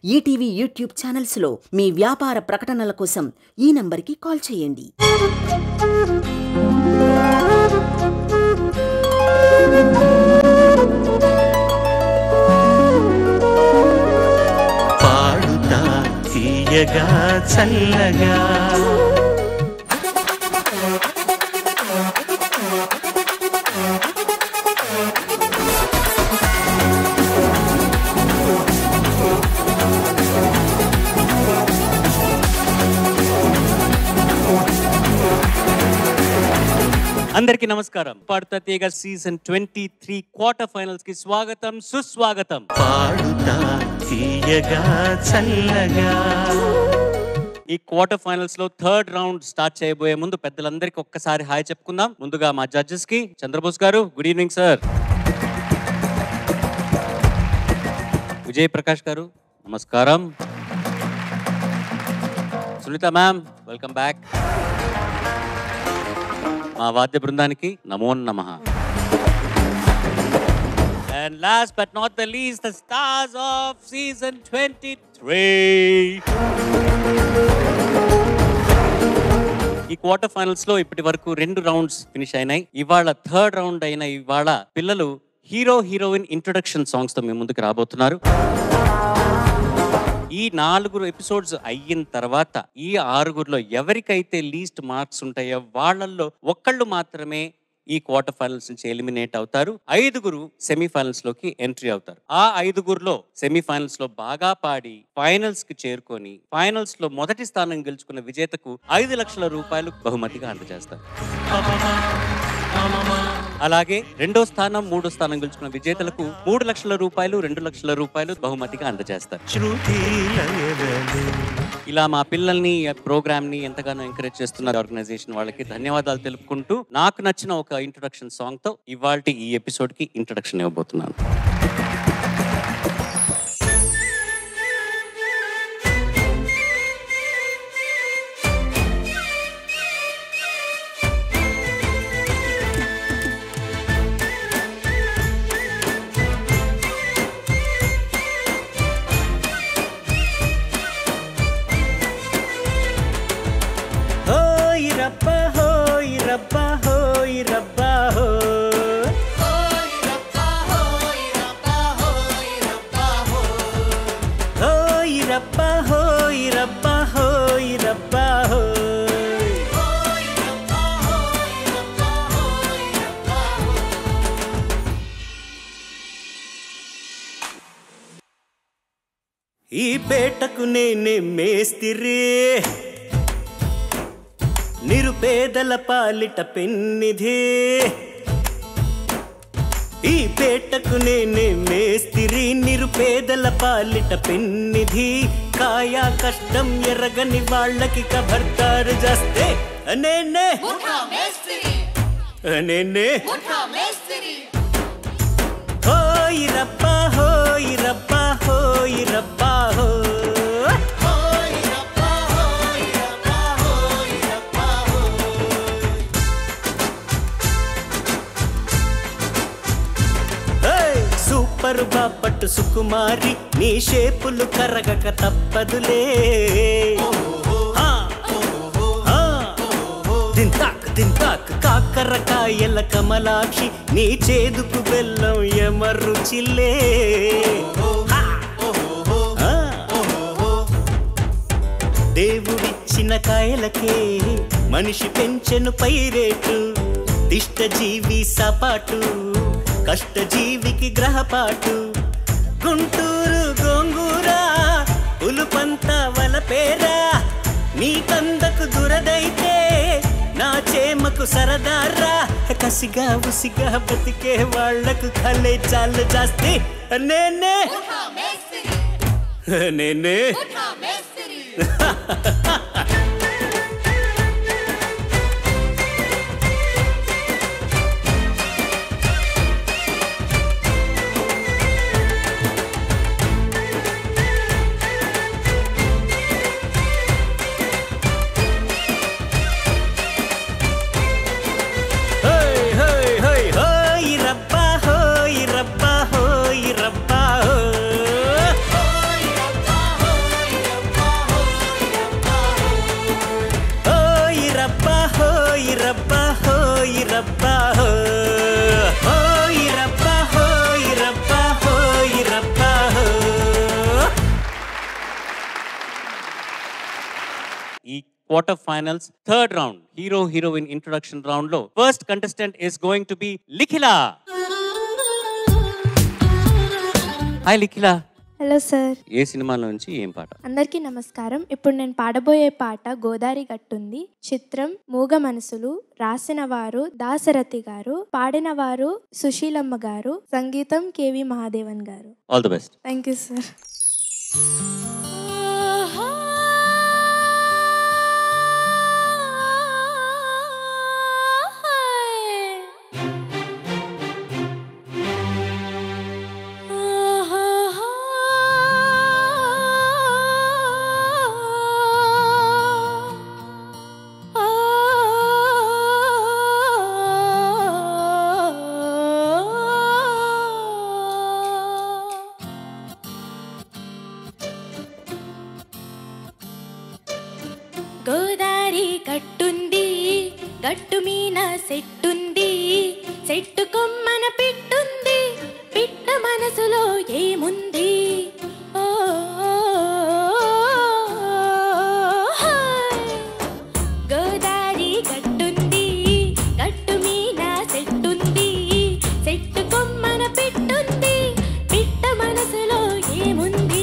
ETV YouTube ఛానల్స్లో మీ వ్యాపార ప్రకటనల కోసం ఈ నంబర్కి కాల్ చేయండి. పాడుతా తీయగా చల్లగా అందరికీ నమస్కారం. పాడుతా తీయగా సీజన్ 23 క్వార్టర్ ఫైనల్స్ కి స్వాగతం, సుస్వాగతం. పాడుతా తీయగా చల్లగా. ఈ క్వార్టర్ ఫైనల్స్ లో థర్డ్ రౌండ్ స్టార్ట్ చేయబోయే ముందు పెద్దలందరికీ ఒక్కసారి హాయ్ చెప్పుకుందాం. ముందుగా మా జడ్జెస్ కి Chandrabose garu, good evening sir. Vijay Prakash garu, నమస్కారం. Sunitha ma'am, welcome back. మా వాద్య బృందానికి నమో నమః. And last but not the least, the stars of season 23. ఈ క్వార్టర్ ఫైనల్స్ లో ఇప్పటి వరకు 2 రౌండ్స్ ఫినిష్ అయినాయి. ఇవాళ థర్డ్ రౌండ్ అయిన ఇవాళ పిల్లలు హీరో హీరోయిన్ ఇంట్రొడక్షన్ సాంగ్స్ తో మీ ముందుకు రాబోతున్నారు. ఈ 4 ఎపిసోడ్స్ అయిన తర్వాత ఈ 6గురిలో ఎవరికైతే లీస్ట్ మార్క్స్ ఉంటాయో వాళ్ళల్లో ఒక్కళ్ళు మాత్రమే ఈ క్వార్టర్ ఫైనల్స్ నుంచి ఎలిమినేట్ అవుతారు. 5గురు సెమీఫైనల్స్ లోకి ఎంట్రీ అవుతారు. ఆ 5గురిలో సెమీఫైనల్స్ లో బాగా పాడి ఫైనల్స్ కి చేరుకొని ఫైనల్స్ లో మొదటి స్థానం గెలుచుకున్న విజేతకు 5 లక్షల రూపాయలు బహుమతిగా అందజేస్తారు. అలాగే 2వ స్థానం 3వ స్థానం గెలుచుకున్న విజేతలకు 3 లక్షల రూపాయలు 2 లక్షల రూపాయలు బహుమతిగా అందజేస్తారు. ఇలా మా పిల్లల్ని ప్రోగ్రామ్ ని ఎంతగానో ఎంకరేజ్ చేస్తున్నారు ఆర్గనైజేషన్ వాళ్ళకి ధన్యవాదాలు తెలుపుకుంటూ నాకు నచ్చిన ఒక ఇంట్రొడక్షన్ సాంగ్ తో ఇవాల్టి ఈ ఎపిసోడ్ కి ఇంట్రొడక్షన్ ఇవ్వబోతున్నాను. ఈ పేటకు నేనే మేస్తిరి, నిరుపేదల పాలిట పెన్నిధి. ఈ పేటకు నేనే మేస్తిరి, నిరుపేదల పాలిట పెన్నిధి. కాయా కష్టం ఎరగని వాళ్ళకి కబర్దారు చేస్తే నేనే నేనే హోయ్ రబ్బా హోయ్ రబ్బా హోయ్ రబ్బా హో. సూపర్ బాపట్టు సుకుమారి, నీ షేపులు కరగక తప్పదులే. దింతాక్ దింతాక్ కాకరకాయల కమలాక్షి, నీ చేదుకు బెల్లం ఎమరుచిలే. దేవుడిచ్చిన కాయలకే మనిషి పెంచెను పైరేటు. దిష్టజీవి సపాటు, కష్టజీవికి గ్రహపాటు. గుంటూరు గోంగూర, ఉలుపంత వలపేరా. నీ కందకు దురదైతే నా చేమకు సరదారా. కసిగా ఉసిగా బతికే వాళ్లకు కలే చాలు జాస్తి. నేనే నేనే quarter finals third round hero heroine introduction round lo first contestant is going to be Likhila. Hi Likhila. Hello sir. ఏ సినిమాలో నుంచి ఏం పాట? అందరికీ నమస్కారం. ఇప్పుడు నేను పాడబోయే పాట గోదారి గట్టుంది. చిత్రం మూగ మనసులు. రాసిన వారు దాశరథి గారు, పాడిన వారు సుశీలమ్మ గారు, సంగీతం కేవి మహాదేవన్ గారు. All the best. Thank you sir. Godari గట్టుంది, గట్టు మీన సెట్టుంది, సెట్టు కొమ్మన పిట్టుంది, పిట్ట మనసులో ఏముంది? ఓ గోదారి గట్టుంది, గట్టు మీన సెట్టుంది, సెట్టు కొమ్మన పిట్టుంది, పిట్ట మనసులో ఏముంది?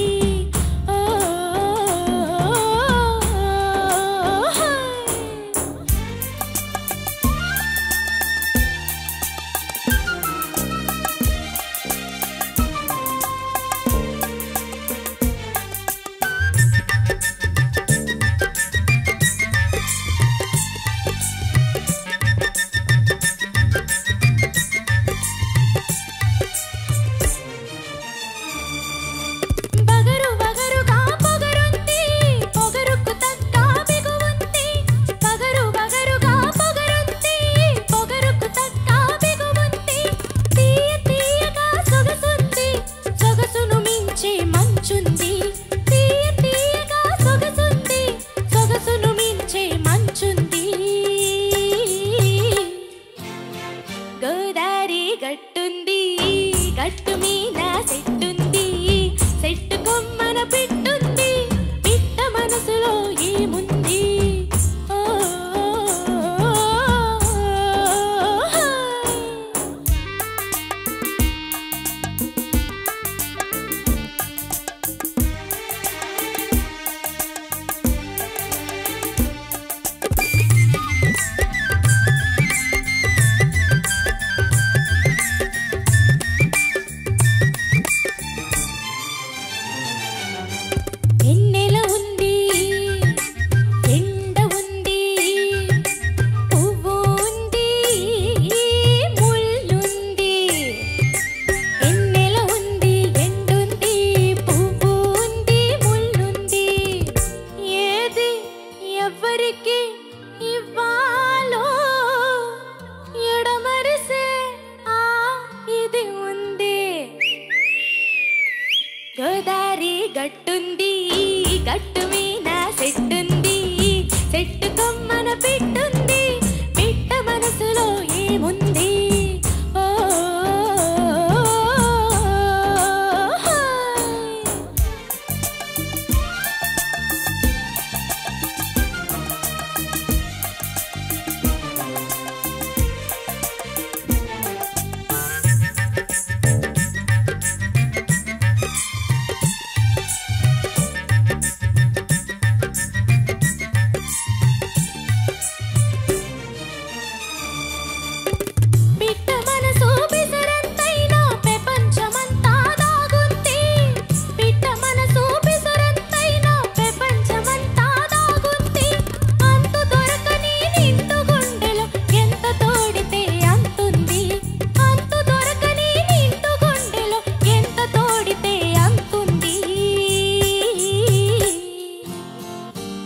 గోదారి గట్టుంది, గట్టు మీద సెట్టుంది, సెట్టు కొమ్మన పిట్టుంది, పిట్ట మనసులో ఏముంది? గోదారి గట్టుంది, గట్టు మీద సెట్టుంది, సెట్టు కొమ్మన పిట్టుంది, పిట్ట మనసులో ఏముంది? ఓ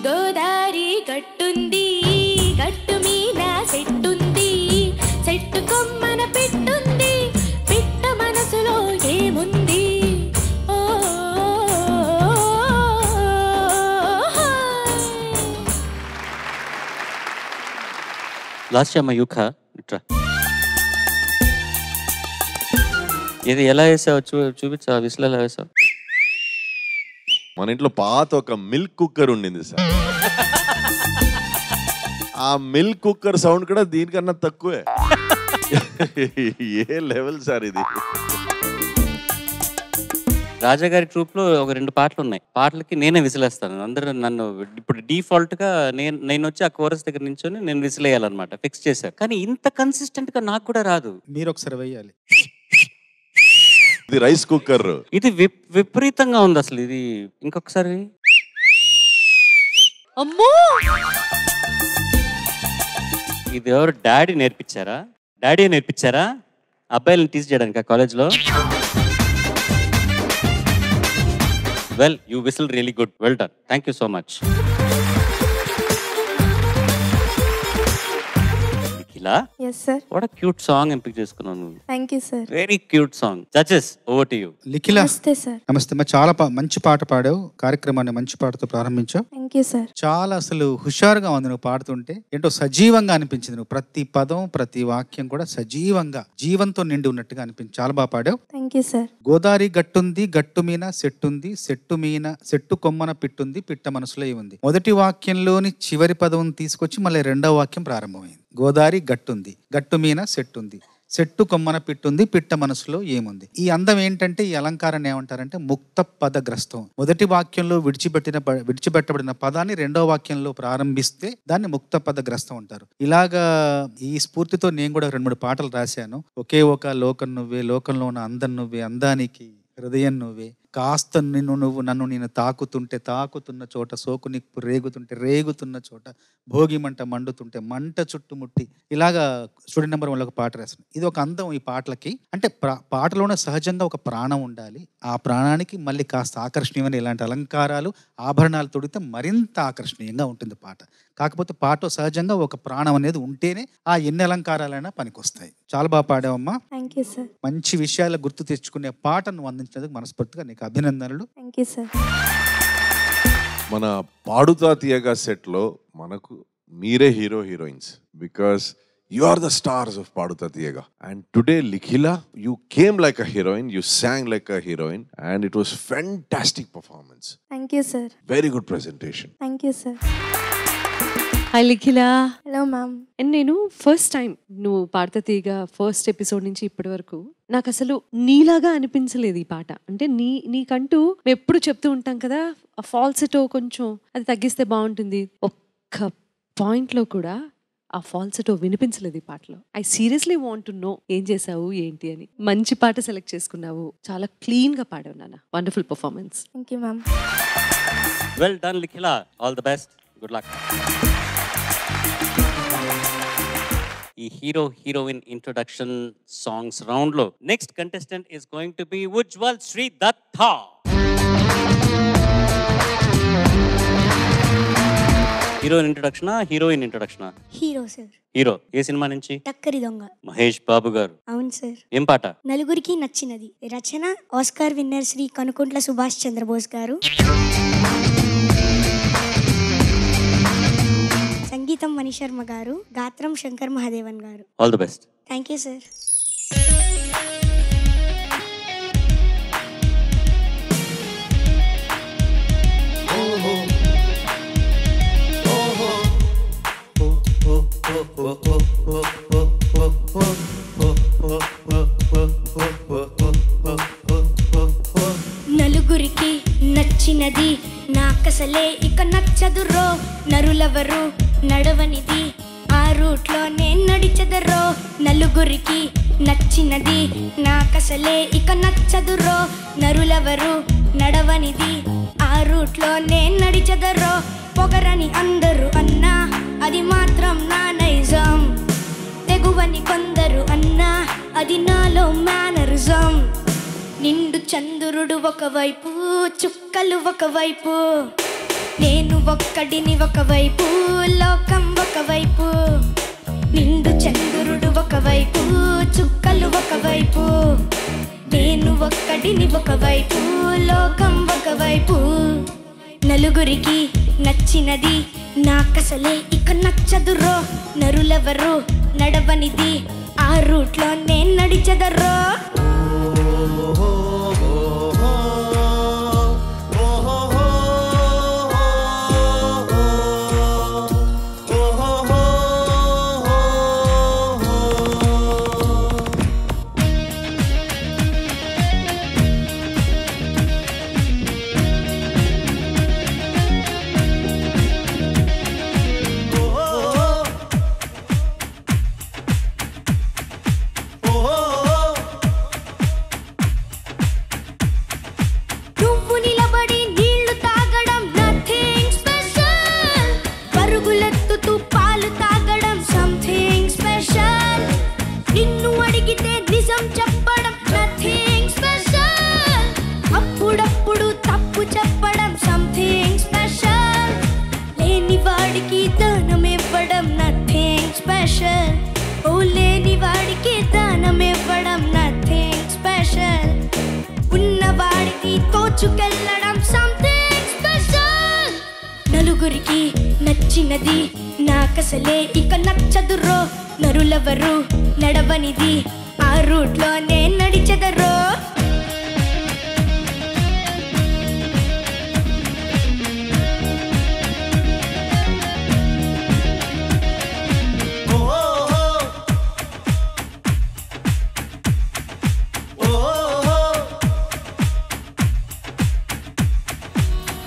గోదారి గట్టుంది, గట్టు మీద సెట్టుంది, సెట్టు కొమ్మన పిట్టుంది, పిట్ట మనసులో ఏముంది? ఓ లాస్ట్ యూఖ ఇట్రా. ఇది ఎలా వేసావు చూపించా, విసులు ఎలా వేసావు? మన ఇంట్లో పాత ఒక మిల్క్ కుక్కర్ ఉండింది సార్. ఆ మిల్క్ కుక్కర్ సౌండ్ కూడా దీనికన్నా తక్కువే. ఏ లెవెల్ సార్ ఇది. రాజాగారి ట్రూప్ లో ఒక 2 పాటలు ఉన్నాయి. పాటలకి నేనే విసిలేస్తాను. అందరూ నన్ను ఇప్పుడు డిఫాల్ట్ గా నేను వచ్చి ఆ కోరస్ దగ్గర నించొని నేను విసిలేయాలన్నమాట ఫిక్స్ చేశారు. కానీ ఇంత కన్సిస్టెంట్ గా నాకు కూడా రాదు. మీరు ఒకసారి వేయాలి. ఇది రైస్ కుక్కర్. ఇది విపరీతంగా ఉంది అసలు. ఇది ఇంకొకసారి. అమ్మో, ఇది ఎవరు డాడీ నేర్పించారా? డాడీ నేర్పించారా అబ్బాయిలను టీచ్ చేయడానికి కాలేజ్లో? Well, you whistle really good. Well done. Thank you so much. Nikhila? Yes, sir. What a cute song ఎంపిక చేసుకున్నాను. Thank you, sir. Very cute song. Judges, over to you. లిఖిల, నమస్తే sir. నమస్తే. చాలా మంచి పాట పాడావు. కార్యక్రమాన్ని మంచి పాటతో ప్రారంభించావు. Thank you sir. చాలా అసలు హుషారుగా ఉంది నువ్వు పాడుతుంటే. ఏంటో సజీవంగా అనిపించింది. నువ్వు ప్రతి పదం ప్రతి వాక్యం కూడా సజీవంగా జీవంతో నిండి ఉన్నట్టుగా అనిపించింది. చాలా బాగా పాడావు. Thank you sir. గోదారి గట్టుంది, గట్టు మీన సెట్టుంది, సెట్టు మీన సెట్టు కొమ్మన పిట్టుంది, పిట్ట మనసులో ఏముంది. మొదటి వాక్యంలోని చివరి పదం తీసుకొచ్చి మళ్ళీ రెండవ వాక్యం ప్రారంభమైంది. గోదారి గట్టుంది, గట్టు మీన సెట్టుంది, చెట్టు కొమ్మన పిట్టుంది, పిట్ట మనసులో ఏముంది. ఈ అందం ఏంటంటే, ఈ అలంకారాన్ని ఏమంటారంటే ముక్త పదగ్రస్తం. మొదటి వాక్యంలో విడిచిపెట్టబడిన పదాన్ని రెండో వాక్యంలో ప్రారంభిస్తే దాన్ని ముక్త పదగ్రస్తం అంటారు. ఇలాగా ఈ స్ఫూర్తితో నేను కూడా 2-3 పాటలు రాశాను. ఒకే ఒక లోకం నువ్వే, లోకంలో ఉన్న అందం నువ్వే, అందానికి హృదయం నువ్వే, కాస్త నన్ను నేను తాకుతుంటే తాకుతున్న చోట, సోకు నిప్పు రేగుతుంటే రేగుతున్న చోట, భోగి మంట మండుతుంటే మంట చుట్టుముట్టి, ఇలాగా స్టూడెంట్ నెంబర్ 1లో ఒక పాట రాశాను. ఇది ఒక అందం ఈ పాటలకి. అంటే పాటలోనే సహజంగా ఒక ప్రాణం ఉండాలి. ఆ ప్రాణానికి మళ్ళీ కాస్త ఆకర్షణీయమైన ఇలాంటి అలంకారాలు, ఆభరణాలు తొడిగితే మరింత ఆకర్షణీయంగా ఉంటుంది పాట. కాకపోతే పాట సహజంగా ఒక ప్రాణం అనేది ఉంటేనే ఆ ఎన్ని అలంకారాలైనా పనికొస్తాయి. చాలా బాగా పాడావమ్మా. Thank you sir. మంచి విషయాలు గుర్తు తెచ్చుకునే పాటను అందించినందుకు మనస్ఫూర్తిగా నీకు అభినందనలు. Thank you sir. మన పాడుతా తీయగా సెట్ లో మనకు మీరే heroines, because you are the stars of Paduta Thiyaga. And today, Likhila, you came like a heroine, you sang like a heroine, and it was fantastic performance. Thank you, sir. Very good presentation. Thank you, sir. Hi Likhila. Hello ma'am. And నేను first time నువ్వు పాడుతా తీయగా first episode నుంచి ఇప్పటి వరకు నాకు అసలు నీలాగా అనిపించలేదు ఈ పాట. అంటే నీకంటూ మేము ఎప్పుడు చెప్తూ ఉంటాం కదా, ఆ ఫాల్సెటో కొంచెం అది తగ్గిస్తే బాగుంటుంది. ఒక్క పాయింట్లో కూడా ఆ ఫాల్సెటో వినిపించలేదు ఈ పాటలో. I seriously want to know ఏం చేసావు ఏంటి అని. మంచి పాట సెలెక్ట్ చేసుకున్నావు, చాలా క్లీన్ గా పాడావు నాన్న. Wonderful performance. Thank you ma'am. Well done, Likhila. All the best. Good luck. ఈ హీరోయిన్ ఇంట్రొడక్షన్ సాంగ్స్ రౌండ్ లో next contestant is going to be Ujwal Shri Datta. Heroine ఇంట్రొడక్షనా? Hero sir. హీరో ఏ సినిమా నుంచి? టక్కరి దొంగ. మహేష్ బాబు గారు. అవును సార్. ఏం పాట? నలుగురికి నచ్చినది. రచన ఆస్కార్ విన్నర్ శ్రీ కనుకుంట్ల సుభాష్ చంద్రబోస్ గారు. సంగీతం మణిశర్మ గారు. గాత్రం శంకర్ మహాదేవన్ గారు. All the best. Thank you sir. నలుగురికి నచ్చినది నాకసలే ఇక నచ్చదురో, నరులెవరు నడవనిది ఆ రూట్లో నేను నడిచెదరో. నలుగురికి నచ్చినది నాకసలే ఇక నచ్చదురో, నరులెవరు నడవనిది ఆ రూట్లో నేను నడిచెదరో. పొగరని అందరూ అన్నా అది మాత్రం నా నైజం, తెగువని కొందరు అన్నా అది నాలో మేనరిజం. నిండు చంద్రుడు ఒకవైపు, చుక్కలు ఒకవైపు, నేను ఒక్కడిని ఒకవైపు, లోకం ఒకవైపు. నిండు చంద్రుడు ఒకవైపు, చుక్కలు ఒకవైపు, నేను ఒక్కడిని ఒకవైపు, లోకం ఒకవైపు. నలుగురికి నచ్చినది నాకసలే ఇక నచ్చదురో, నరులెవరు నడవనిది ఆ రూట్లో నేను నడిచెదరో. దూసుకెళ్ళడం సంథింగ్ స్పెషల్. నలుగురికి నచ్చినది నాకసలే ఇక నచ్చదురో, నరులెవరు నడవనిది ఆ రూట్లోనే నడిచెదరో.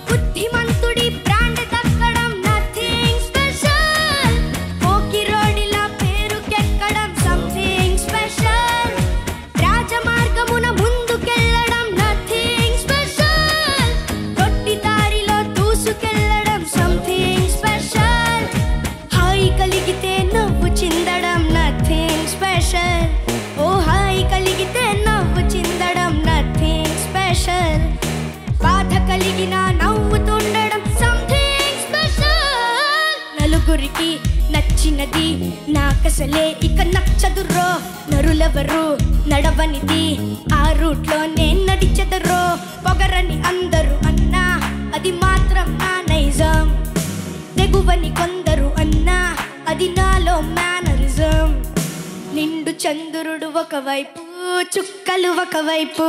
బుద్ధిమంతుడి బ్రాండ్ దక్కడం నథింగ్ స్పెషల్. పోకిరోడిలా పేరుకెక్కడం సంథింగ్ స్పెషల్. రాజమార్గమున ముందుకెళ్ళడం నథింగ్ స్పెషల్. రొట్టి దారిలో దూసుకెళ్ళడం సంథింగ్ స్పెషల్. హాయి కలిగితే నవ్వు చిందడం నథింగ్ స్పెషల్. ఓ హాయి కలిగితే నవ్వు చిందడం నథింగ్ స్పెషల్. బాధ కలిగిన నవ్వుతుండడం సంథింగ్ స్పెషల్. నలుగురికి నచ్చినది నాకసలే ఇక నచ్చదురో, నరులెవరు నడవనిది ఆ రూట్లోనే నడిచెదరో. పొగరని అందరూ అన్నా అది మాత్రం నా నైజం. తెగువని కొందరు అన్నా అది నాలో మేనరిజం. నిండు చంద్రుడు ఒకవైపు, చుక్కలు ఒకవైపు,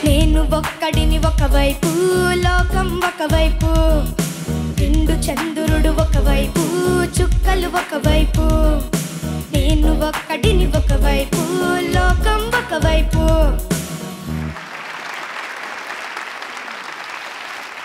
నేను ఒక్కడిని ఒకవైపు, లోకం ఒకవైపు. నిండు చంద్రుడు ఒకవైపు, చుక్కలు ఒకవైపు, నేను ఒక్కడిని ఒకవైపు, లోకం ఒకవైపు.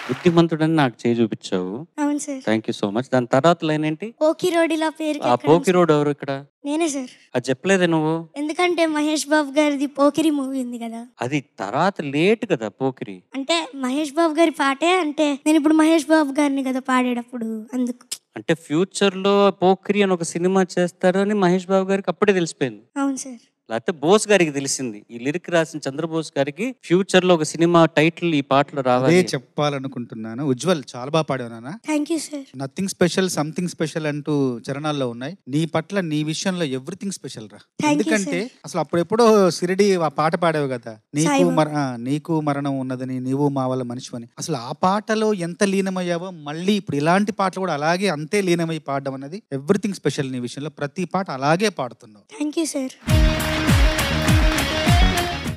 బుద్ధిమంతుడని నాకు చేయి చూపించావు. అవును sir. Thank you so much. దాని తర్వాత లైన్ ఏంటి? పోకిరోడిలా పేరు. ఆ పోకిరోడ్ ఎవరు ఇక్కడ? నేనే సార్. అది చెప్పలేదే నువ్వు? ఎందుకంటే మహేష్ బాబు గారిది పోకిరి మూవీ ఉంది కదా. అది తర్వాత లేట్ కదా పోకిరి. అంటే మహేష్ బాబు గారి పాటే, అంటే నేను ఇప్పుడు మహేష్ బాబు గారిని కదా పాడేటప్పుడు, అందుకు. అంటే ఫ్యూచర్ లో పోకిరి అని ఒక సినిమా చేస్తారు అని మహేష్ బాబు గారికి అప్పుడే తెలిసిపోయింది. అవును సార్. లేకపోతే బోస్ గారికి తెలిసింది. ఈ లిరిక్ రాసిన చంద్రబోస్ గారికి ఫ్యూచర్ లో ఒక సినిమా టైటిల్ ఈ పాటలో రావాలి. అదే చెప్పాలనుకుంటున్నాను. ఉజ్వల్ చాలా బాగా పాడావు నాన్న. Thank you sir. Nothing special something special అంటూ చరణాల్లో ఉన్నాయి. నీ పట్ల నీ విషయంలో ఎవ్రీథింగ్ స్పెషల్ రా. ఎందుకంటే అసలు అప్పుడెప్పుడో సిరిడి ఆ పాట పాడావు కదా, నీకు మరణం ఉన్నదని నీవు మా వాళ్ళ మనిషి అని. అసలు ఆ పాటలో ఎంత లీనమయ్యావో మళ్ళీ ఇప్పుడు ఇలాంటి పాటలు కూడా అలాగే అంతే లీనమై పాడడం అనేది ఎవ్రీథింగ్ స్పెషల్. నీ విషయంలో ప్రతి పాట అలాగే పాడుతున్నావు. Thank you sir.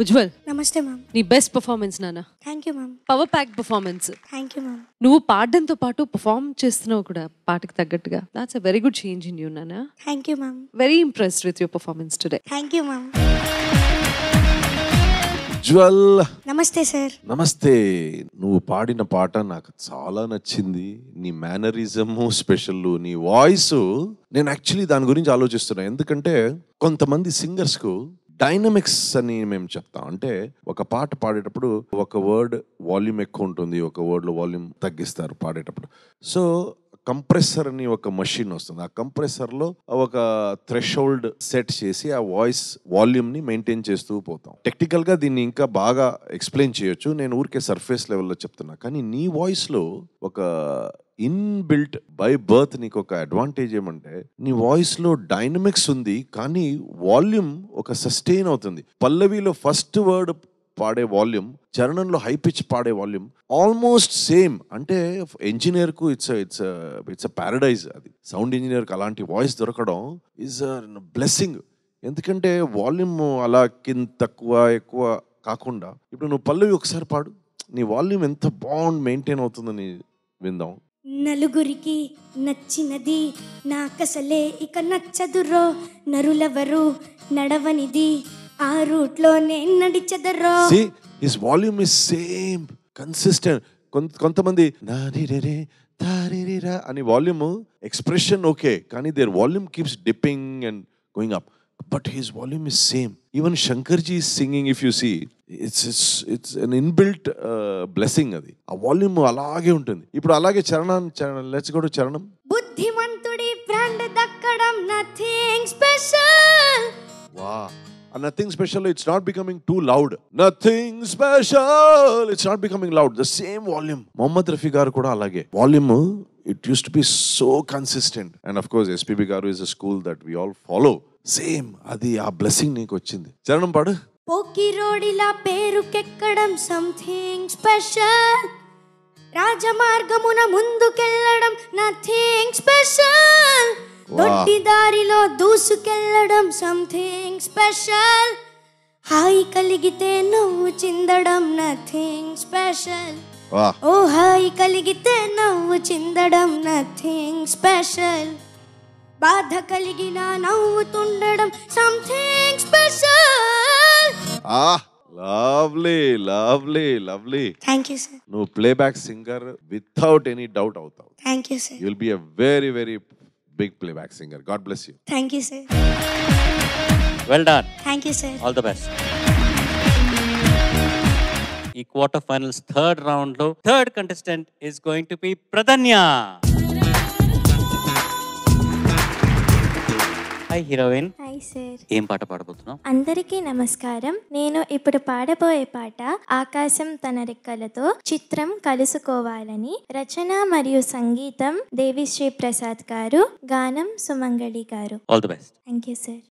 ఉజ్వల్, నమస్తే మ్యామ్. నీ బెస్ట్ పర్ఫార్మెన్స్ నాన్న. Thank you ma'am. Power pack performance. Thank you ma'am. నువ్వు పాడడంతో పాటు పర్ఫార్మ్ చేస్తున్నావు కూడా పాటకి తగ్గట్టుగా. That's a very good change in you నాన్న. Thank you ma'am. Very impressed with your performance today. Thank you ma'am. Ujwal, నమస్తే సార్. నమస్తే. నువ్వు పాడిన పాట నాకు చాలా నచ్చింది. నీ మేనరిజము స్పెషల్, నీ వాయిస్. నేను యాక్చువల్లీ దాని గురించి ఆలోచిస్తున్నా. ఎందుకంటే కొంతమంది సింగర్స్కు డైనమిక్స్ అని మేము చెప్తాం. అంటే ఒక పాట పాడేటప్పుడు ఒక వర్డ్ వాల్యూమ్ ఎక్కువ ఉంటుంది, ఒక వర్డ్లో వాల్యూమ్ తగ్గిస్తారు పాడేటప్పుడు. సో కంప్రెసర్ అని ఒక మషిన్ వస్తుంది. ఆ కంప్రెసర్లో ఒక థ్రెషోల్డ్ సెట్ చేసి ఆ వాయిస్ వాల్యూమ్ని మెయింటైన్ చేస్తూ పోతాం. టెక్నికల్గా దీన్ని ఇంకా బాగా ఎక్స్ప్లెయిన్ చేయొచ్చు. నేను ఊరికే సర్ఫేస్ లెవెల్లో చెప్తున్నా. కానీ నీ వాయిస్లో ఒక ఇన్బిల్ట్ బై బర్త్ నీకు ఒక అడ్వాంటేజ్ ఏమంటే నీ వాయిస్లో డైనమిక్స్ ఉంది, కానీ వాల్యూమ్ ఒక సస్టైన్ అవుతుంది. పల్లవిలో ఫస్ట్ వర్డ్ పాడే వాల్యూమ్, చరణంలో హై పిచ్ పాడే వాల్యూమ్ ఆల్మోస్ట్ సేమ్. అంటే ఇంజనీర్కు ఇట్స్ అ ప్యారడైజ్. అది సౌండ్ ఇంజనీర్కి అలాంటి వాయిస్ దొరకడం ఈజ్ అ బ్లెస్సింగ్. ఎందుకంటే వాల్యూమ్ అలా కింద తక్కువ ఎక్కువ కాకుండా, ఇప్పుడు నువ్వు పల్లవి ఒకసారి పాడు, నీ వాల్యూమ్ ఎంత బాగుంది మెయింటైన్ అవుతుందని విందాం. నలుగురికి నచ్చినది నాకసలే ఇక నచ్చదురో, నరులెవరు నడవనిది ఆ రూట్లోనే నడిచెదరో. See, his volume is same, consistent. కొంతమంది నారిరే తారిరా అని వాల్యూమ్ ఎక్స్ప్రెషన్ ఓకే, కానీ their volume keeps dipping and going up. But his volume is same. Even Shankarji is singing, if you see, it's an inbuilt blessing. అది ఆ volume అలాగే ఉంటుంది. ఇప్పుడు అలాగే చరణం, లెట్స్ గో టు చరణం. బుద్ధిమంతుడి బ్రాండ్ దక్కడం నథింగ్ స్పెషల్. వా, nothing special, it's not becoming too loud. Nothing special, it's not becoming loud. The same volume. Mohammad Rafi garu kuda alage volume, it used to be so consistent. And of course SPB garu is a school that we all follow. Same, adi aa blessing neeku vachindi. Charanam padu. పోకిరోడిలా పేరుకెక్కడం something special, రాజమార్గమున ముందుకెళ్ళడం nothing special, దొడ్డి దారిలో దూసుకెళ్ళడం something special, హాయి కలిగితే నవ్వు చిందడం nothing special. ఓ హాయి కలిగితే నవ్వు చిందడం నథింగ్ స్పెషల్, బాధ కలిగిన నవ్వుతుండడం something special. Lovely lovely lovely. Thank you sir. నువ్వు playback singer without any doubt అవుతావు. Thank you sir. You will be a very very big playback singer. God bless you. Thank you sir. Well done. Thank you sir. All the best. ఈ quarter finals third round లో third contestant is going to be Pradhanya. Hi heroine. Hi sir. ఏం పాట పాడబోతున్నావు? అందరికీ నమస్కారం. నేను ఇప్పుడు పాడబోయే పాట ఆకాశం తన రెక్కలతో, చిత్రం కలుసుకోవాలని. రచన మరియు సంగీతం దేవిశ్రీ ప్రసాద్ గారు, గానం సుమంగళి గారు. All the best. Thank you sir.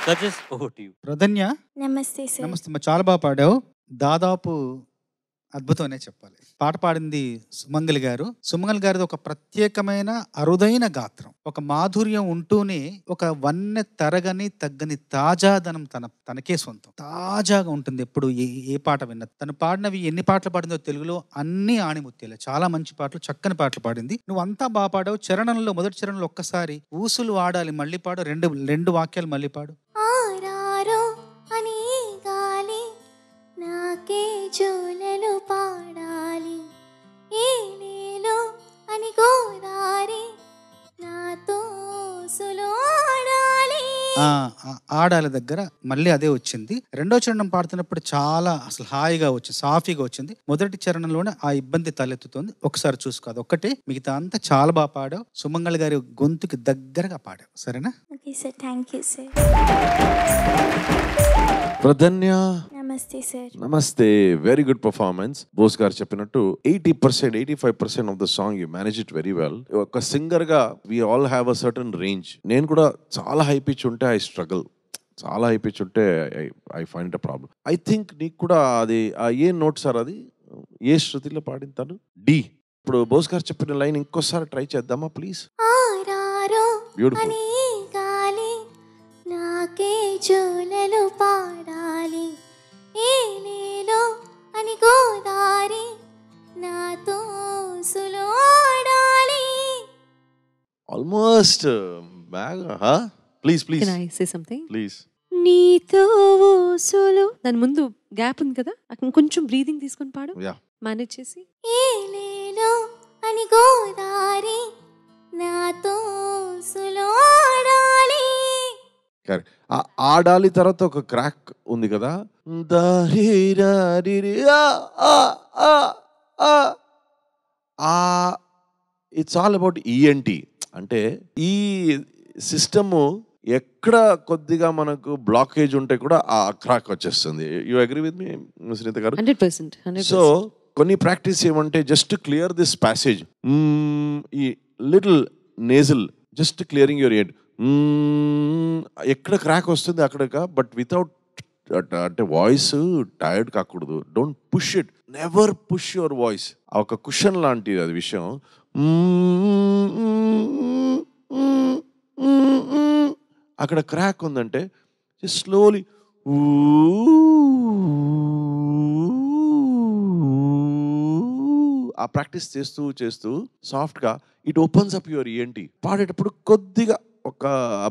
Judges, over to you. Pradhanya నమస్తే సార్. నమస్తే, చాలా బాగా పాడావు. దాదాపు అద్భుతమనే చెప్పాలి. పాట పాడింది సుమంగలి గారు. సుమంగలి గారిది ఒక ప్రత్యేకమైన అరుదైన గాత్రం, ఒక మాధుర్యం ఉంటూనే ఒక వన్నె తరగని తగ్గని తాజాదనం తనకే సొంతం. తాజాగా ఉంటుంది ఎప్పుడు ఏ పాట విన్నా. తను పాడినవి ఎన్ని పాటలు పాడిందో తెలుగులో అన్ని ఆణిముత్యాలే. చాలా మంచి పాటలు, చక్కని పాటలు పాడింది. నువ్వు అంతా బాగా పాడావు. చరణంలో మొదటి చరణంలో ఒక్కసారి ఊసులు ఆడాలి మళ్ళీ పాడు, రెండు వాక్యాలు మళ్ళీ పాడు. ఆరారో అని గాలి నాకే జోలలు పాడాలి, ఏలేలో అని గోదారి నాతో సులోడాలి. ఆడాలి దగ్గర మళ్ళీ అదే వచ్చింది. రెండో చరణం పాడుతున్నప్పుడు చాలా అసలు హాయిగా వచ్చింది, సాఫీగా వచ్చింది. మొదటి చరణంలోనే ఆ ఇబ్బంది తలెత్తుతుంది. ఒకసారి చూసుకో, అది ఒక్కటే. మిగతా అంతా చాలా బాగా పాడావు. సుమంగళ గారి గొంతుకి దగ్గరగా పాడావు. సరేనా? Okay sir, thank you sir. Pradhanya నమస్తే సార్. నమస్తే, వెరీ గుడ్ పర్ఫార్మెన్స్. బోస్ గారు చెప్పినట్టు 80%, 85% of the song you manage it very well. ఒక సింగర్ గా we all have a certain range. నేను కూడా చాలా హై పిచ్ ఉంటే ఐ స్ట్రగుల్, చాలా హై పిచ్ ఉంటే I find it a problem. I think నీకు కూడా అది ఏ నోట్ సార్, అది ఏ శృతిలో పాడింతాను? డి. ఇప్పుడు బోస్ గారు చెప్పిన లైన్ ఇంకోసారి ట్రై చేద్దామా ప్లీజ్? బ్యూటిఫుల్. నాకే జోలలు పాడాలి, ఏలేలో అని గోదారి నాతో సులోడాలి. Almost please Can I say something? Please. నీతో ఊసులు, దాని ముందు గ్యాప్ ఉంది కదా, అక్కడ కొంచెం బ్రీదింగ్ తీసుకొని పాడు, మేనేజ్ చేసి. ఏలేలో అని గోదారి నాతో సులోడాలి. ఆడాలి తర్వాత ఒక క్రాక్ ఉంది కదా, ఇట్స్ ఆల్ అబౌట్ ఈఎన్టీ. అంటే ఈ సిస్టము ఎక్కడ కొద్దిగా మనకు బ్లాకేజ్ ఉంటే కూడా ఆ క్రాక్ వచ్చేస్తుంది. You agree with me Sunitha గారు? 100%. సో కొన్ని ప్రాక్టీస్ ఏమంటే జస్ట్ క్లియర్ దిస్ ప్యాసేజ్, ఈ little nasal, just clearing your head. ఎక్కడ క్రాక్ వస్తుంది అక్కడ, బట్ వితౌట్ అంటే వాయిస్ టైర్డ్ కాకూడదు. Don't push it, never push your voice. ఒక కుషన్ లాంటిది అది విషయం. అక్కడ క్రాక్ ఉందంటే జస్ట్ స్లోలీ ఆ ప్రాక్టీస్ చేస్తూ చేస్తూ సాఫ్ట్గా it opens up your ENT. పాడేటప్పుడు కొద్దిగా ఒక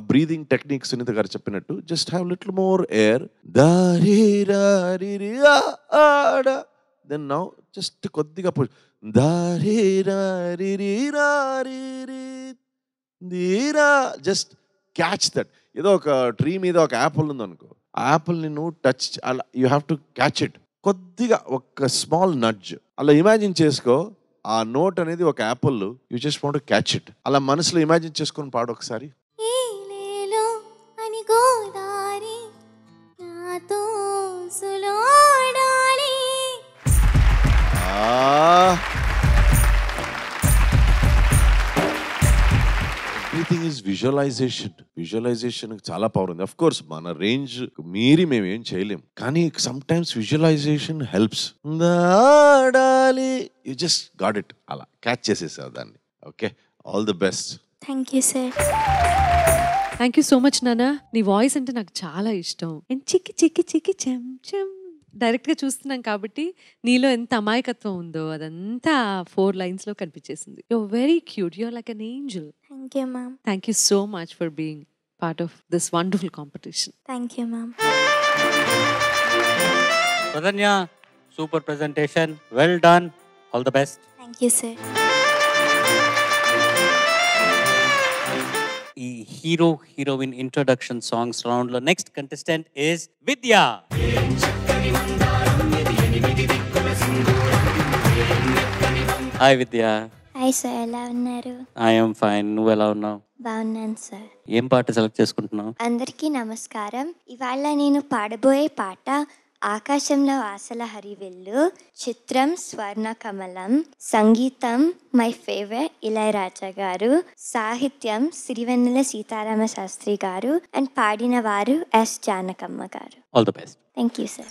బ్రీదింగ్ టెక్నిక్ సునీత గారు చెప్పినట్టు just have little more air. Then now just కొద్దిగా పుష్. Just catch that. ఏదో ఒక ట్రీ మీద ఒక యాపిల్ ఉందనుకో, ఆ యాపిల్ని నువ్వు టచ్, అలా you have to catch it. కొద్దిగా ఒక స్మాల్ నడ్జ్ అలా ఇమాజిన్ చేసుకో. ఆ నోట్ అనేది ఒక Apple, you just want to catch it. అలా మనసులో ఇమాజిన్ చేసుకొని పాడు ఒకసారి. ఏలేలో అని గోదారి నాతో సులోడాలి. Everything is visualization. విజువలైజేషన్ చాలా పవర్ ఉంది. అఫ్ కోర్స్ మన రేంజ్ మీరి మేము ఏం చేయలేం, కానీ sometimes visualization helps. You just got it, అలా క్యాచ్ చేసేసావు దాన్ని. Okay, all the best. Thank you sir. Thank you so much నాన్న. నీ వాయిస్ అంటే నాకు చాలా ఇష్టం. అండ్ చిక్కి చిక్కి చిక్కి చెమ్ చెమ్ డైరెక్ట్గా చూస్తున్నాం కాబట్టి నీలో ఎంత అమాయకత్వం ఉందో అదంతా 4 lines లో కనిపించేసింది. You're very cute, you're like an angel. Thank you ma'am. Thank you so much for being part of this wonderful competition. Thank you ma'am. Pradhanya, super presentation, well done, all the best. Thank you sir. ఈ hero heroine introduction songs round లో next contestant is Vidya. Hi Vidya. Hi sir, ఎలా ఉన్నారు? I'm fine, నువ్వు ఎలా ఉన్నావు? బాగున్నాను sir. ఏం పాట సెలెక్ట్ చేసుకుంటున్నావు? అందరికీ నమస్కారం. ఇవాళ నేను పాడబోయే పాట ఆకాశంలో ఆశల హరివిల్లు, చిత్రం స్వర్ణకమలం, సంగీతం మై ఫేవరెట్ ఇళయరాజా గారు, సాహిత్యం సిరివెన్నెల సీతారామ శాస్త్రి గారు అండ్ పాడిన వారు ఎస్ జానకమ్మ గారు. All the best. Thank you sir.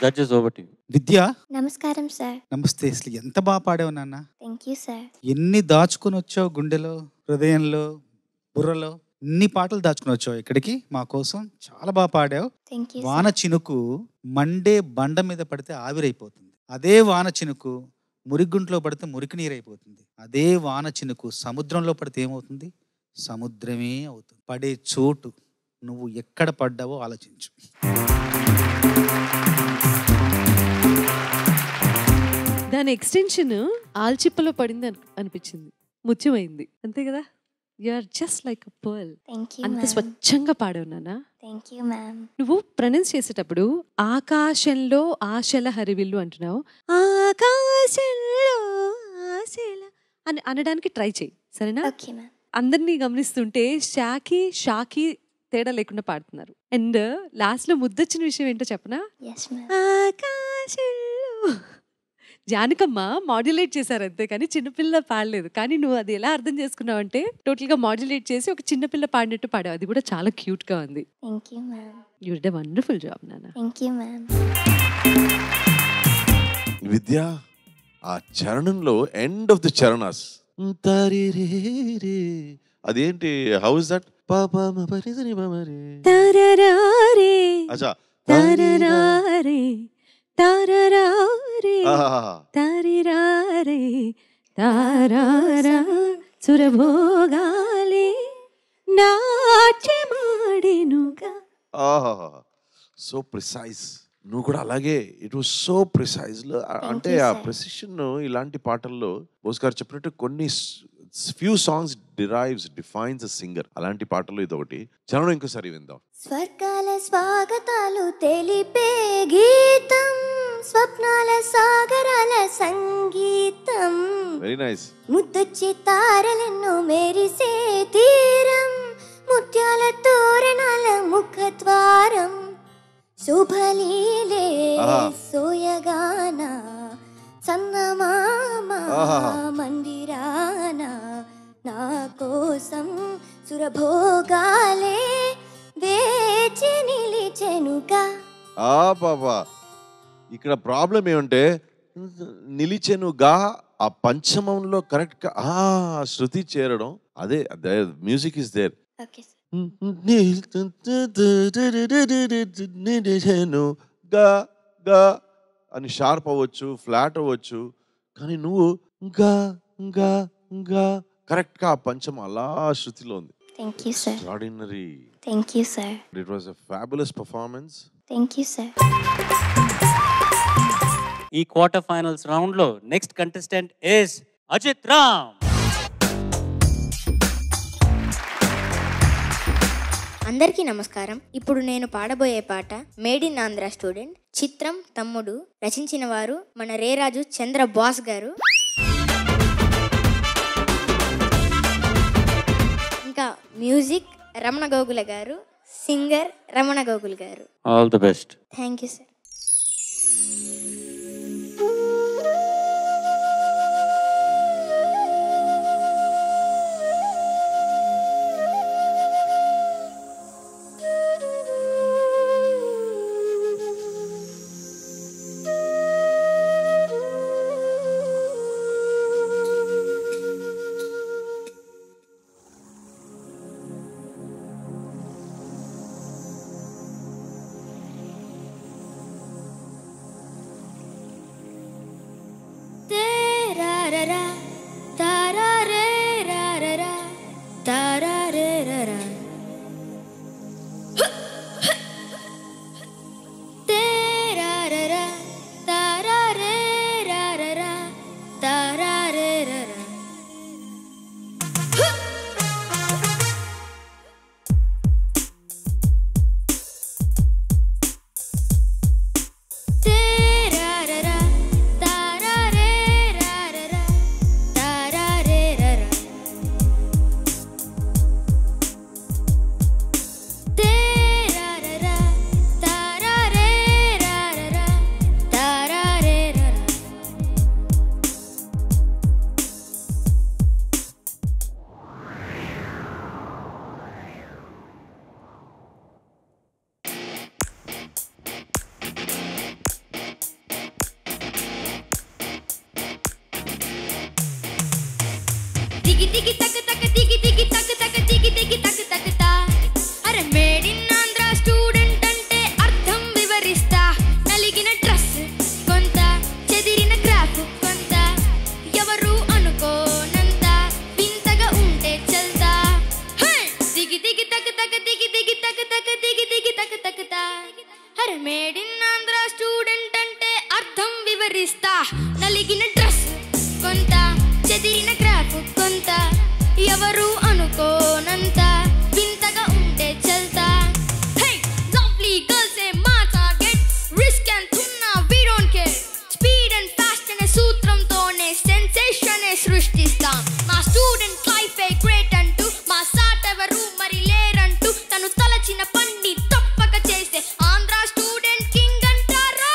Judges, over to you. విద్య, నమస్కారం సార్. నమస్తే. అసలు ఎంత బాగా పాడావు నాన్న. Thank thank you sir. ఎన్ని దాచుకొని వచ్చావు గుండెలో, హృదయంలో, బుర్రలో, ఇన్ని పాటలు దాచుకుని వచ్చావు ఇక్కడికి మా కోసం. చాలా బాగా పాడావు. థ్యాంక్ యూ వాన చినుకు మండే బండ మీద పడితే ఆవిరైపోతుంది. అదే వాన చినుకు మురిగుంట్లో పడితే మురికి నీరైపోతుంది. అదే వాన చినుకు సముద్రంలో పడితే ఏమవుతుంది? సముద్రమే అవుతుంది. పడే చోటు నువ్వు ఎక్కడ పడ్డావో ఆలోచించు. దాని ఎక్స్టెన్షన్ ఆల్చిప్పలో పడింది అనిపించింది, ముత్యమైంది, అంతే కదా? You are just like a pearl. Thank you అంత స్వచ్ఛంగా పాడావు నాన్న. Thank you ma'am. నువ్వు ప్రొనౌన్స్ చేసేటప్పుడు ఆకాశంలో ఆశల హరివిల్లు అంటున్నావు. ఆకాశంలో ఆశల అని అనడానికి ట్రై చేయి, సరేనా? Okay ma'am. అందరినీ గమనిస్తుంటే షాకి తేడా లేకుండా పాడుతున్నారు. అండ్ లాస్ట్ లో ముద్దొచ్చిన విషయం ఏంటో చెప్పనా? Yes ma'am. ఆకాశంలో జానకమ్మ మాడ్యులేట్ చేశారు అంతే, కానీ చిన్నపిల్ల పాడలేదు. కానీ నువ్వు అది ఎలా అర్థం చేసుకున్నావు అంటే టోటల్ గా మాడ్యులేట్ చేసి ఒక చిన్నపిల్ల పాడినట్టు పాడావు. అది కూడా చాలా క్యూట్ గా ఉంది. Thank you ma'am. You did a wonderful job నాన్న. Thank you ma'am. విద్య, ఆ చరణంలో ఎండ్ ఆఫ్ ది చరణాస్ అదేంటి? How is that? అచ్చా, సురభోగాలే నాట్యమాడెనుగా. So precise. నువ్వు కూడా అలాగే, ఇట్ వాస్ సో ప్రిసైజ్. అంటే ఆ ప్రెసిషన్ ఇలాంటి పాటల్లో బోస్ గారు చెప్పినట్టు కొన్ని few songs defines a singer. అలాంటి పాటల్లో ఇదొకటి. చరణం ఇంకోసారి విందాం. స్వర్గాల స్వాగతాలు తెలిపే గీతం, స్వప్నాల సాగరాల సంగీతం. Very nice. ముద్దొచ్చి తారలెన్నో మెరిసే తీరం, ముత్యాల తోరణాల ముఖద్వారం. శుభలీలే సోయగాన చందమామ మందిరాన, నా కోసం సురభోగాలే వేచి నిలిచెనుగా. బాబా, ఇక్కడ ప్రాబ్లం ఏమంటే నిలిచెనుగా ఆ పంచమంలో కరెక్ట్ గా శృతి చేరడం, అదే music is there. Okay sir. నిలిచెనుగా గా అని షార్ప్ అవ్వచ్చు, ఫ్లాట్ అవ్వచ్చు, కానీ నువ్వు గా గా గా కరెక్ట్ గా ఆ పంచం అలా శృతిలో ఉంది. Thank you sir. Extraordinary. Thank you sir. It was a fabulous performance. Thank you sir. ఈ క్వార్టర్ ఫైనల్స్ రౌండ్ లో next contestant is Ajith Ram. అందరికీ నమస్కారం. ఇప్పుడు నేను పాడబోయే పాట మేడ్ ఇన్ ఆంధ్ర స్టూడెంట్, చిత్రం తమ్ముడు, రచించిన వారు మన రేరాజు చంద్ర బాస్ గారు. ఇంకా మ్యూజిక్ రమణ గోగుల గారు, సింగర్ రమణ గోగుల్ గారు. All the best. Thank you sir. దిగి దిగి తక తక దిగి దిగి తక తక దిగి దిగి తక తక తా. అరే మేడ్ ఇన్ ఆంధ్ర స్టూడెంట్ అంటే అర్థం వివరిస్తా. నలిగిన డ్రెస్ కొంత, చెదిరిన క్రాఫ్ కొంత, ఎవరు అనుకోనంత వింతగా ఉంటే చల్తా. దిగి దిగి తక తక దిగి దిగి తక తక దిగి దిగి తక తక తా. అరే మేడ్ ఇన్ ఆంధ్ర స్టూడెంట్ అంటే అర్థం వివరిస్తా. నలిగిన డ్రెస్ కొంత, చెదిరిన క్రాఫ్ కొంత, ఎవరు అనుకోనంత వింతగా ఉంటే చల్తా. హే లవ్లీ గర్ల్స్ ఏ మా టార్గెట్, రిస్క్ అండ్ తున్నా we don't care. Speed and fast అనే సూత్రంతోనే సెన్సేషన్ సృష్టిస్తాం. మా స్టూడెంట్ లైఫ్ ఏ గ్రేట్ అంటూ, మా సాట్ ఎవరు మరి లేరంటూ, తను తలచిన పని తప్పక చేసే ఆంధ్ర స్టూడెంట్ కింగ్ అంటారా.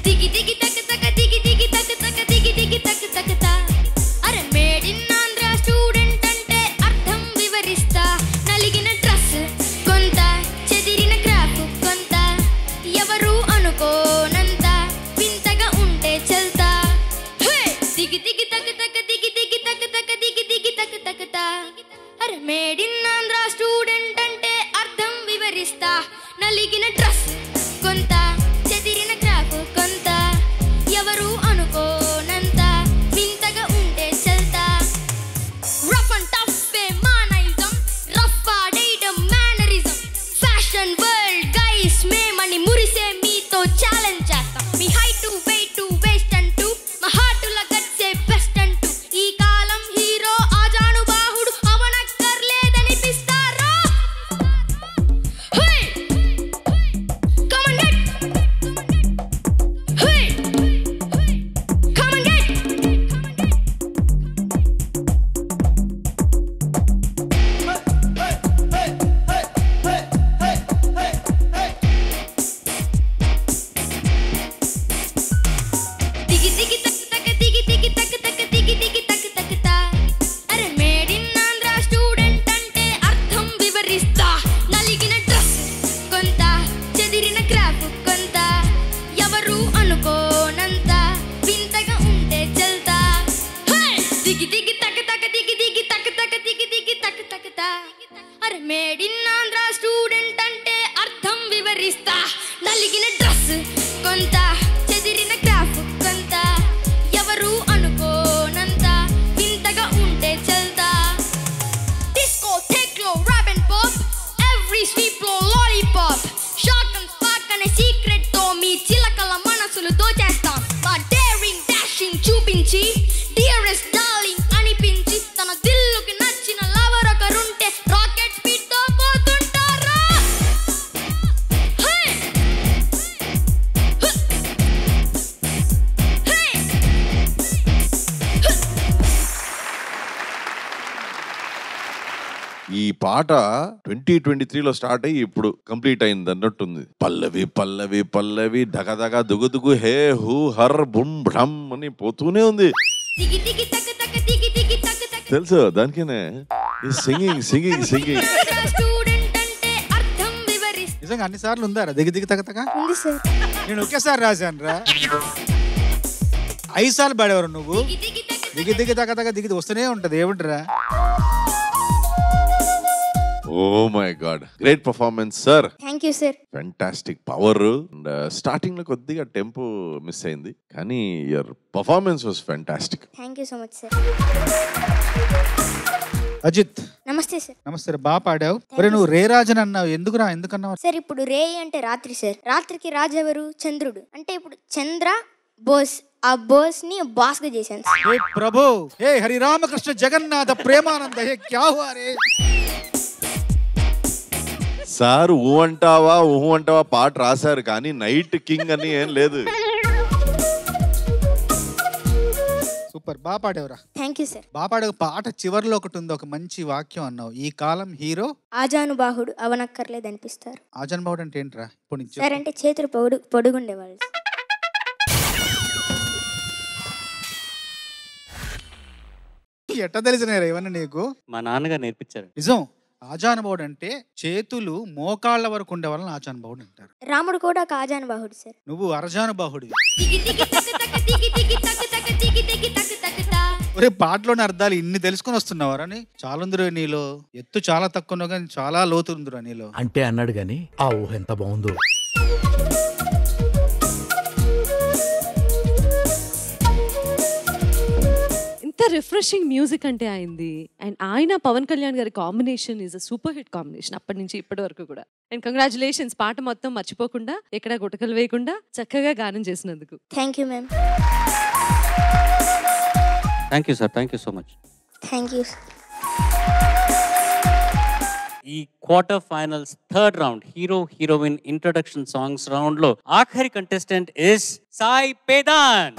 దిగి దిగి తక తక దిగి దిగి తక తక దిగి దిగి తక తక తా. అరే మేడ్ ఇన్ ఆంధ్ర స్టూడెంట్ అంటే అర్థం వివరిస్తా. నలిగిన డ్రెస్ కొంత, చెదిరిన క్రాఫ్ కొంత, ఎవరు అనుకోనంత వింతగా ఉంటే చల్తా. దిగి దిగి తక తక దిగి దిగి తక తక దిగి దిగి తక తక తా. అరే మేడ్ ఇన్ ఆంధ్ర స్టూడెంట్ అంటే అర్థం వివరిస్తా. నలిగిన డ్రెస్ కొంత, చెదిరిన క్రాఫ్ కొంత, ఎవరు అనుకోనంత వింతగా ఉంటే చల్తా. రఫ్ అండ్ టఫ్ ఏ మానయిజం, రఫ్ ఆడేయడం మేనరిజం. ఫ్యాషన్ వరల్డ్ గైస్ మేమని మురిసే మీతో ఛాలెంజ్ చేస్తాం. మీ హైట్ వెయిట్ వేస్ట్ అంటూ, మా హార్టుల గట్సే బెస్ట్ అంటూ, ఈ కాలం hero ఆజానుబాహుడు అవనక్కర్లేదనిపిస్తారా. Come on get, hey, come on get. దిగి దిగి తక తక దిగి దిగి తక తక దిగి దిగి తక తక తా. అరే మేడ్ ఇన్ ఆంధ్ర స్టూడెంట్ అంటే అర్థం వివరిస్తా. నలిగిన డ్రెస్ కొంత, చెదిరిన క్రాఫ్ కొంత, ఎవరు అనుకోనంత వింతగా ఉంటే చల్తా. దిగి దిగి తక తక దిగి దిగి తక తక దిగి దిగి తక తక తా. అరే మేడ్ ఇన్ ఆంధ్ర స్టూడెంట్ అంటే అర్థం వివరిస్తా. నలిగిన డ్రెస్ కొంత, చెదిరిన క్రాఫ్ కొంత, ఎవరు అనుకోనంత వింతగా ఉంటే చల్తా. డిస్కో టెక్లో rap and pop, every sweep లో లాలీపాప్. షాక్ అండ్ స్పార్క్ అనే సీక్రెట్ తో మీ చిలకల మనసులు దోచేస్తాం. మా డేరింగ్ డాషింగ్ చూపించి, డియరెస్ట్ డార్లింగ్ అనిపించి, తన దిల్లుకి నచ్చిన లవర్ ఒకరుంటే రాకెట్ స్పీడ్ తో పోతుంటారా. ఈ పాట 2023లో స్టార్ట్ అయ్యి ఇప్పుడు కంప్లీట్ అయింది అన్నట్టుంది. పల్లవి పల్లవి పల్లవి ధగధగ దుగుదుగు హే హూ హర్ బుమ్ భ్రమ్ అని పోతూనే ఉంది. దిగి దిగి తక తక దిగి దిగి తక తక. తెలుసు దానికేనే సింగింగ్ సింగింగ్ సింగింగ్. స్టూడెంట్ అంటే అర్థం వివరిస్తా. నిజంగా అన్ని సార్లు ఉందా దిగి దిగి తగ తగ? ఉంది సార్. నేను ఒకేసారి రాశాను రా. 5 సార్లు పాడేవారు నువ్వు. దిగి దిగి తగ తగ దిగి వస్తూనే ఉంటది. ఏమిట్రా? Oh my god, great performance sir. Thank you sir. Fantastic power. Starting లో కొద్దిగా టెంపో మిస్ అయింది, కానీ your performance was fantastic. Thank you so much sir. Ajith నమస్తే సార్. నమస్తే. బాగా పాడావు. మరి నువ్వు రే రాజన్ అన్నావు, ఎందుకురా? ఎందుకన్నావు సార్ ఇప్పుడు రే అంటే రాత్రి సార్. రాత్రికి రాజు ఎవరు? చంద్రుడు. అంటే ఇప్పుడు చంద్ర బోస్, ఆ బోస్ ని బాస్ గా చేశాను. హే ప్రభు, హే హరి రామకృష్ణ జగన్నాథ ప్రేమానంద, హే క్యా హువా రే? సార్ ఊహు అంటావా పాట రాశారు, కానీ నైట్ కింగ్ అని ఏం లేదు. సూపర్, బాగా పాడేవరా. Thank you sir. బాగా పాడే పాట చివరిలో ఒకటి ఉంది, ఒక మంచి వాక్యం అన్నావు. ఈ కాలం హీరో ఆజానుబాహుడు అవనక్కర్లేదు అనిపిస్తారు. ఆజానుబాహుడు అంటే ఏంట్రా? ఇప్పుడు నీకు సార్ అంటే చేతులు పొడుగుండేవాళ్ళు. ఎట్లా తెలిసినారా ఇవన్నీ నీకు? మా నాన్నగారు నేర్పించారు. నిజం. ఆజానుబాహుడు అంటే చేతులు మోకాళ్ళ వరకు ఉండే వాళ్ళని ఆజానుబాహుడు అంటారు. రాముడు కూడా ఒక ఆజానుబాహుడు సార్. నువ్వు అరజానుబాహుడు. దిగి దిగి తక తక దిగి దిగి తక తక దిగి దిగి తక తక తా. ఒరే పాటలోని అర్థాలు ఇన్ని తెలుసుకొని వస్తున్నావారా? చాలా ఉందిరా నీలో. ఎత్తు చాలా తక్కువ కానీ చాలా లోతు ఉందిరా నీలో. అంటే అన్నాడు గాని ఆ ఊహ ఎంత బాగుందో. ఎంత రిఫ్రెషింగ్ మ్యూజిక్ అంటే అయింది. అండ్ ఆయన పవన్ కళ్యాణ్ గారి combination is a super hit combination అప్పటి నుంచి ఇప్పటి వరకు కూడా. అండ్ కంగ్రాచులేషన్స్, పాట మొత్తం మర్చిపోకుండా ఎక్కడ గుటకలు వేయకుండా చక్కగా గానం చేసినందుకు. Thank you ma'am. Thank you sir, thank you so much. Thank you. ఈ quarter finals third round hero heroine introduction songs round లో ఆఖరి కంటెస్టెంట్ ఇస్ సాయి పేదాన్.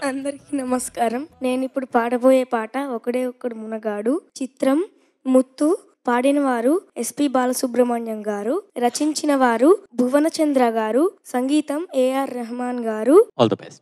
అందరికీ నమస్కారం. నేను ఇప్పుడు పాడబోయే పాట ఒకడే ఒక్కడు మునగాడు. చిత్రం ముత్తు. పాడిన వారు ఎస్పి బాలసుబ్రహ్మణ్యం గారు, రచించిన వారు భువనచంద్ర గారు, సంగీతం ఏఆర్ రెహమాన్ గారు. All the best.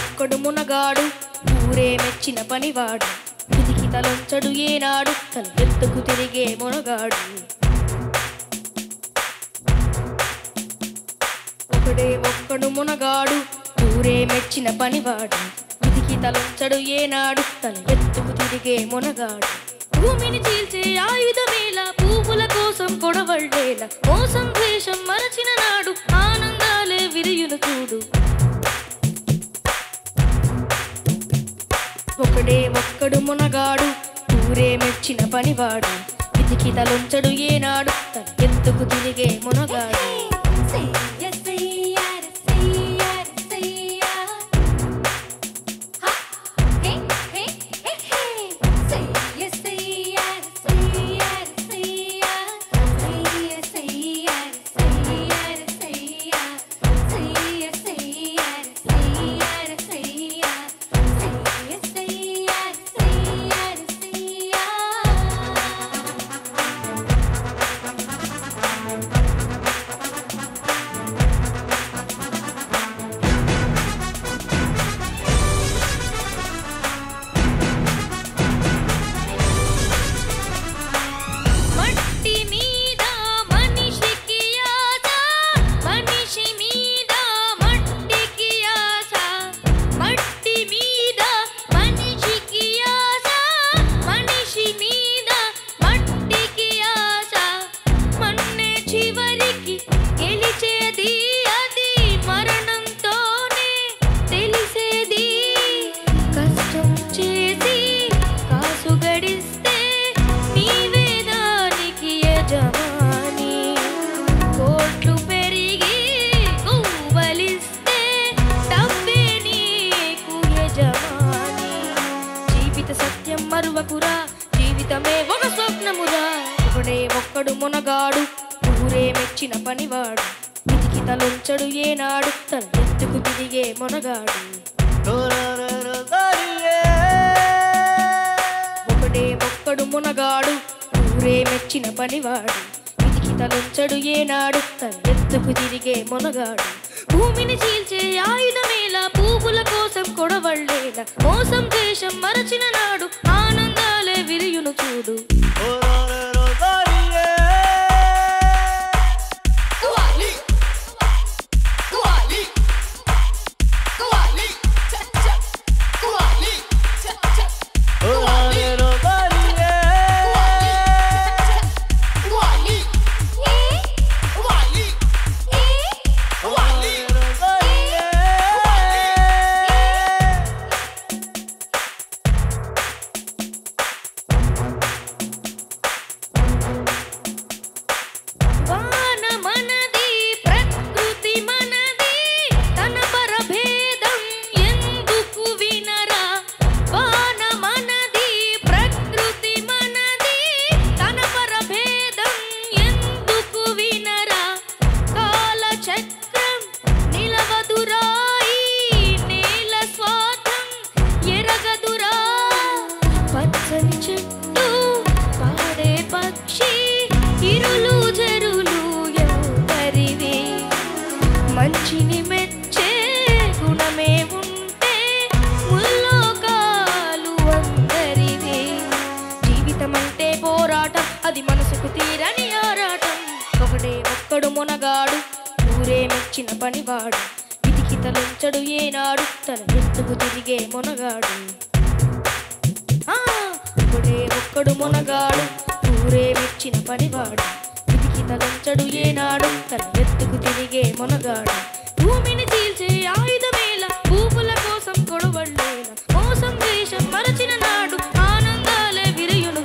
ఒక్కడు మునగాడు ఊరే మెచ్చిన పనివాడు, విధికి తలొంచడు ఏనాడు తన ఎత్తుకు తిరిగే మునగాడు. ఒకడే ఒక్కడు మునగాడు ఊరే మెచ్చిన పనివాడు, విధికి తలొంచడు ఏనాడు తన ఎత్తుకు తిరిగే మునగాడు. భూమిని చీల్చే ఆయుధమేల, పువ్వుల కోసం కొడవళ్ళేల, మోసం ద్వేషం మరచిన నాడు ఆనందాలే విరియును చూడు. ఒకడే ఒక్కడు మునగాడు ఊరే మెచ్చిన పనివాడు, విధికి తలొంచడు ఏనాడు తన ఎత్తుకు తిరిగే మునగాడు. మరువకురా జీవితమే ఒక స్వప్నమురా. ఒకడే ఒక్కడు మునగాడు ఊరే మెచ్చిన పనివాడు, విధికి తలుంచడు ఏనాడు తన ఎత్తుకు తిరిగే మొనగాడు ఒకడే మొక్కడు మునగాడు ఊరే మెచ్చిన పనివాడు ఇదికి తలుంచడు ఏనాడు తన ఎత్తుకు తిరిగే మొనగాడు భూమిని చీల్చే ఆయుధమేలా పువ్వుల కోసం కొడవళ్ళేలా మోసం దేశం మరచిన నాడు ఆనందాలే విరియును చూడు మంచిని మెచ్చే గుణమే ఉంటే ముల్లోకాలు అందరివే జీవితం అంటే పోరాటం అది మనసుకు తీరని ఆరాటం ఒకడే ఒక్కడు మునగాడు ఊరే మెచ్చిన పనివాడు విధికి తలంచడు ఏనాడు తన ఎత్తుకు తిరిగే మునగాడు ఒకడే ఒక్కడు మునగాడు ఊరే మెచ్చిన పనివాడు విధికి తలంచడు ఏనాడు తన ఎత్తుకు తిరిగే మునగాడు భూమిని చీల్చే ఆయుధమేలా పూపుల కోసం కొడవళ్ళేలా మోసం దేశం మరచిన నాడు ఆనందాలే విరియును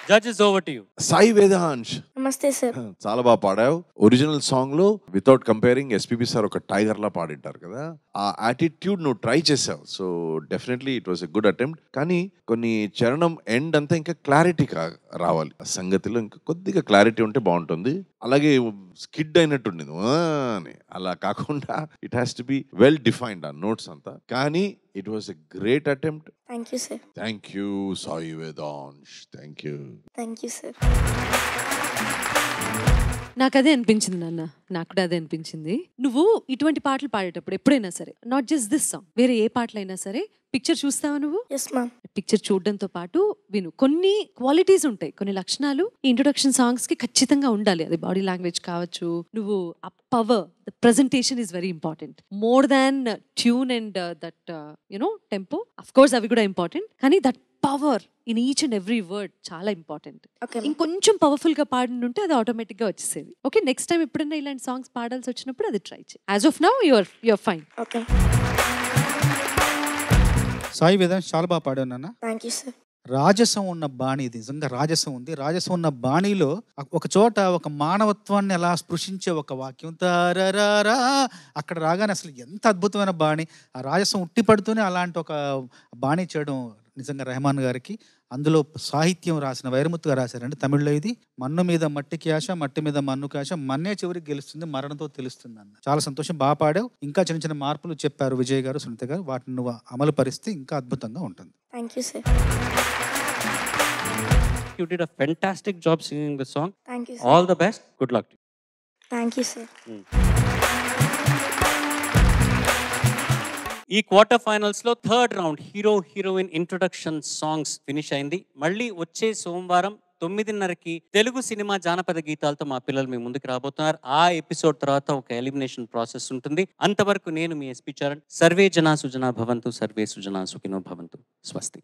Judges, over to you. Sai Vedansh, నమస్తే సార్. చాలా బాగా పాడావు. ఒరిజినల్ సాంగ్ లో వితౌట్ కంపేరింగ్ ఎస్పీబీ సార్ ఒక టైగర్ లా పాడింటారు కదా, ఆ యాటిట్యూడ్ నువ్వు ట్రై చేసావు. So definitely it was a good attempt. కానీ కొన్ని చరణం ఎండ్ అంతా ఇంకా క్లారిటీ రావాలి. ఆ సంగతిలో ఇంకా కొద్దిగా క్లారిటీ ఉంటే బాగుంటుంది. అలాగే స్కిడ్ అయినట్టుండింది అని, అలా కాకుండా it has to be well defined ఆ నోట్స్ అంతా. కానీ it was a great attempt. Thank you sir. Thank you Sai Vedansh, thank you. Thank you sir. నాకు అదే అనిపించింది నాన్న, నాకు కూడా అదే అనిపించింది. నువ్వు ఇటువంటి పాటలు పాడేటప్పుడు ఎప్పుడైనా సరే, నాట్ జస్ట్ దిస్ సాంగ్, వేరే ఏ పాటలైనా సరే పిక్చర్ చూస్తావా నువ్వు? Yes ma'am. పిక్చర్ చూడడంతో పాటు విను. కొన్ని క్వాలిటీస్ ఉంటాయి, కొన్ని లక్షణాలు ఈ ఇంట్రొడక్షన్ సాంగ్స్ కి ఖచ్చితంగా ఉండాలి. అది బాడీ లాంగ్వేజ్ కావచ్చు, నువ్వు ఆ power, the presentation is very important. More than tune and that you know tempo. Of course అవి కూడా ఇంపార్టెంట్, కానీ that power in each and every word చాలా ఇంపార్టెంట్. ఇంకొంచెం పవర్ఫుల్ గా పాడినుంటే అది ఆటోమేటిక్ గా వచ్చేసేది. ఓకే, నెక్స్ట్ టైం ఎప్పుడైనా ఇలాంటి సాంగ్స్ పాడాల్సి వచ్చినప్పుడు అది ట్రై చేయి. As of now your fine. Okay. Sai Vedansh చాలా బాగా పాడావు నాన్న. Thank you sir. రాజసం ఉన్న బాణి, ఇది నిజంగా రాజసం ఉంది. రాజసం ఉన్న బాణిలో ఒక చోట ఒక మానవత్వాన్ని అలా స్పృశించే ఒక వాక్యం తారారా, అక్కడ రాగానే అసలు ఎంత అద్భుతమైన బాణి. ఆ రాజసం ఉట్టి పడుతూనే అలాంటి ఒక బాణి చేయడం నిజంగా రెహమాన్ గారికి. అందులో సాహిత్యం రాసిన వైరముత్తుగా రాశారండి తమిళ్లో. ఇది మన్ను మీద మట్టికి ఆశ, మట్టి మీద మన్నుకి ఆశ, మన్నే చివరికి గెలుస్తుంది, మరణంతో తెలుస్తుంది అన్న. చాలా సంతోషం, బాగా పాడావు. ఇంకా చిన్న చిన్న మార్పులు చెప్పారు విజయ్ గారు, సునీత గారు. వాటిని నువ్వు అమలు పరిస్తే ఇంకా అద్భుతంగా ఉంటుంది. Thank you sir. You did a fantastic job singing the song. Thank you, sir. All the best. Good luck to you. Thank you, sir. ఈ క్వార్టర్ ఫైనల్స్ లో third round hero heroine introduction songs finish అయింది. మళ్ళీ వచ్చే సోమవారం 9:30కి Telugu cinema జానపద గీతాలతో మా పిల్లలు మీ ముందుకు రాబోతున్నారు. ఆ ఎపిసోడ్ తర్వాత ఒక ఎలిమినేషన్ ప్రాసెస్ ఉంటుంది. అంతవరకు నేను మీ ఎస్పీ చరణ్. సర్వే జనా సుజనా భవంతు, సర్వే సుజనా సుఖినో భవంతు. స్వస్తి.